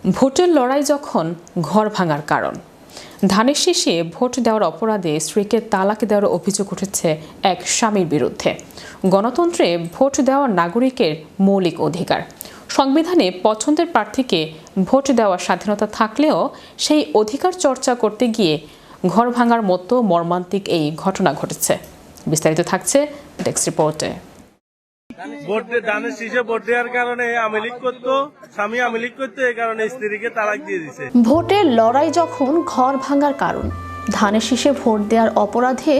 ভোটের লড়াই যখন ঘর ভাঙার কারণ। ধানের শীষে ভোট দেওয়ার অপরাধে স্ত্রীকে তালাক দেওয়ার অভিযোগ উঠেছে এক স্বামীর বিরুদ্ধে। গণতন্ত্রে ভোট দেওয়া নাগরিকের মৌলিক অধিকার। সংবিধানে পছন্দের প্রার্থীকে ভোট দেওয়ার স্বাধীনতা থাকলেও সেই অধিকার চর্চা করতে গিয়ে ঘর ভাঙার মতো মর্মান্তিক এই ঘটনা ঘটেছে। বিস্তারিত থাকছে ডেস্ক রিপোর্টে। ধানের শীষে ভোট দেওয়ার কারণে স্বামী আওয়ামী করতো, এই কারণে স্ত্রীকে তালাক দিয়ে দিছে। ভোটের লড়াই যখন ঘর ভাঙার কারণ, ধানের শীষে ভোট দেওয়ার অপরাধে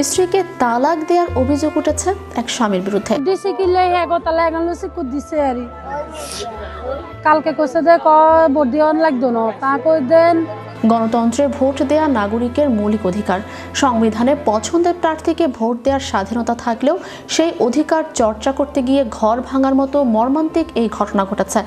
স্ত্রীকে তালাক দেওয়ার অভিযোগ উঠেছে এক স্বামীর বিরুদ্ধে। কালকে কইছে যে ভোট দেওয়ান লাগতো না, তা কই দেন। গণতন্ত্রে ভোট দেওয়া নাগরিকের মৌলিক অধিকার। সংবিধানে পছন্দের প্রার্থীকে ভোট দেওয়ার স্বাধীনতা থাকলেও সেই অধিকার চর্চা করতে গিয়ে ঘর ভাঙার মতো মর্মান্তিক এই ঘটনা ঘটেছে।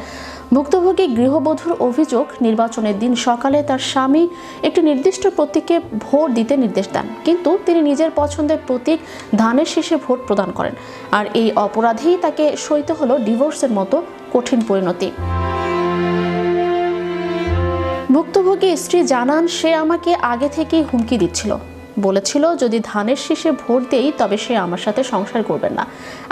ভুক্তভোগী গৃহবধূর অভিযোগ, নির্বাচনের দিন সকালে তার স্বামী একটি নির্দিষ্ট প্রতীকে ভোট দিতে নির্দেশ দেন, কিন্তু তিনি নিজের পছন্দের প্রতীক ধানের শীষে ভোট প্রদান করেন। আর এই অপরাধেই তাকে সইতে হলো ডিভোর্সের মতো কঠিন পরিণতি। ভুক্তভোগী স্ত্রী জানান, সে আমাকে আগে থেকেই হুমকি দিচ্ছিল, বলেছিল যদি ধানের শীষে ভোট দেই তবে সে আমার সাথে সংসার করবেন না।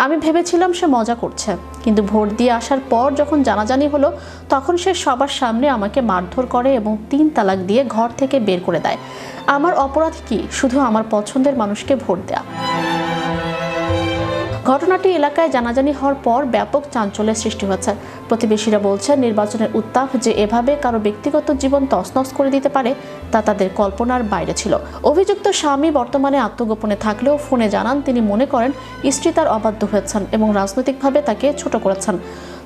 আমি ভেবেছিলাম সে মজা করছে, কিন্তু ভোট দিয়ে আসার পর যখন জানাজানি হলো তখন সে সবার সামনে আমাকে মারধর করে এবং 3 তালাক দিয়ে ঘর থেকে বের করে দেয়। আমার অপরাধ কি? শুধু আমার পছন্দের মানুষকে ভোট দেয়া। ঘটনাটি এলাকায় জানাজানি হওয়ার পর ব্যাপক চাঞ্চল্যের সৃষ্টি হয়েছে। প্রতিবেশীরা বলছেন, নির্বাচনের উত্তাপ যে এভাবে কারো ব্যক্তিগত জীবন তছনছ করে দিতে পারে তা তাদের কল্পনার বাইরে ছিল। অভিযুক্ত স্বামী বর্তমানে আত্মগোপনে থাকলেও ফোনে জানান তিনি মনে করেন স্ত্রী তার অবাধ্য হয়েছেন এবং রাজনৈতিকভাবে তাকে ছোট করেছেন।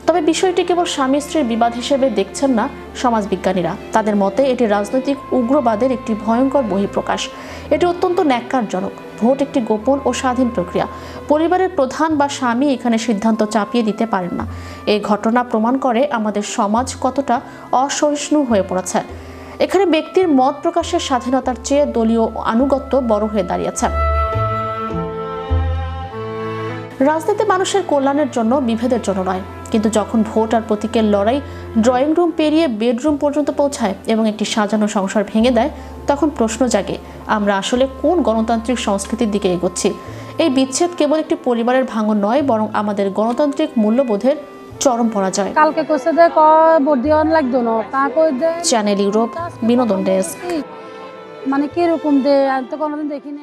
তবে বিষয়টি কেবল স্বামী স্ত্রীর বিবাদ হিসেবে দেখছেন না সমাজবিজ্ঞানীরা। তাদের মতে এটি রাজনৈতিক উগ্রবাদের একটি ভয়ঙ্কর বহিঃপ্রকাশ। এটি অত্যন্ত ন্যাক্কারজনক। ভোট একটি গোপন ও স্বাধীন প্রক্রিয়া। পরিবারের প্রধান বা স্বামী এখানে সিদ্ধান্ত চাপিয়ে দিতে পারেন না। এই ঘটনা প্রমাণ করে আমাদের সমাজ কতটা অসহিষ্ণু হয়ে পড়েছে। এখানে ব্যক্তির মত প্রকাশের স্বাধীনতার চেয়ে দলীয় আনুগত্য বড় হয়ে দাঁড়িয়েছে। রাজনীতি মানুষের কল্যাণের জন্য, বিভেদের জন্য নয়। কিন্তু যখন ভোট আর প্রতীকের লড়াই ড্রয়িং রুম পেরিয়ে বেডরুম পর্যন্ত পৌঁছায় এবং একটি সাজানো সংসার ভেঙে দেয়, তখন প্রশ্ন জাগে, আমরা আসলে কোন গণতান্ত্রিক সংস্কৃতির দিকে এগোচ্ছি? এই বিচ্ছেদ কেবল একটি পরিবারের ভাঙন নয়, বরং আমাদের গণতান্ত্রিক মূল্যবোধের চরম পরাজয়। কালকে কইছে যে ভোট দেওয়ান লাগতো না, তা কই দেন। চ্যানেল ইউরোপ, বিনোদন ডেস্ক। মানে কিরকম দে, আমি তো কোনোদিন দেখিনি।